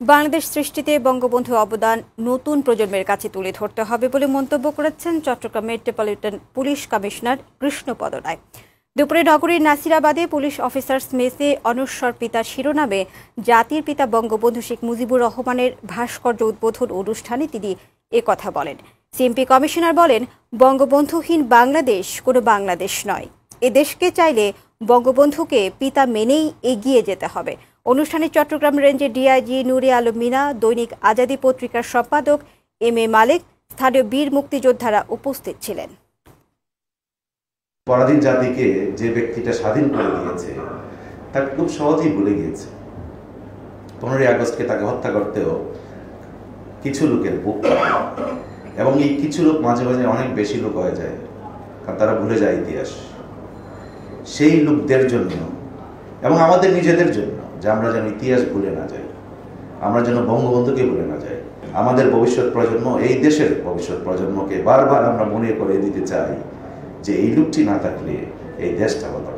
বাংলাদেশ সৃষ্টিতে বঙ্গবন্ধু অবদান নতুন প্রজন্মের কাছে তুলে ধরতে হবে বলে মন্তব্য করেছেন Chittagong metropolitan police commissioner Krishnapada Roy. দুপুরে নগরীর নাসিরাবাদে পুলিশ অফিসার্স মেসে অনশ্বর পিতা শিরোনামে জাতির পিতা বঙ্গবন্ধু শেখ মুজিবুর রহমানের ভাস্কর্য উদ্বোধন অনুষ্ঠানে তিনি একথা বলেন। সিএমপি কমিশনার বলেন, বঙ্গবন্ধুহীন বাংলাদেশ কোনো বাংলাদেশ নয়। এ দেশকে চাইলে বঙ্গবন্ধুকে পিতা মেনেই এগিয়ে যেতে হবে। অনুষ্ঠানে চট্টগ্রাম রেঞ্জের ডিআইজি নুরে আলম মিনা, দৈনিক আজাদী পত্রিকার সম্পাদক এম.এ. মালেক, স্থানীয় বীর মুক্তিযোদ্ধারা উপস্থিত ছিলেন। পরাধীন জাতিকে যে ব্যক্তিটা স্বাধীন করে দিয়েছে তাকে খুব সহজেই ভুলে গিয়েছে। 15ই আগস্টকে তাকে হত্যা করতেও কিছু লোকের বুক কাঁপে, এবং এই কিছু লোক মাঝে মাঝে অনেক বেশি লোক হয়ে যায়, কারণ তারা ভুলে যায় ইতিহাস। সেই লোকদের জন্য এবং আমাদের নিজেদের জন্য যে আমরা যেন ইতিহাস ভুলে না যাই, আমরা যেন বঙ্গবন্ধুকে ভুলে না যাই। আমাদের ভবিষ্যৎ প্রজন্ম, এই দেশের ভবিষ্যৎ প্রজন্মকে বারবার আমরা মনে করে দিতে চাই যে এই লোকটি না থাকলে এই দেশটা হতো।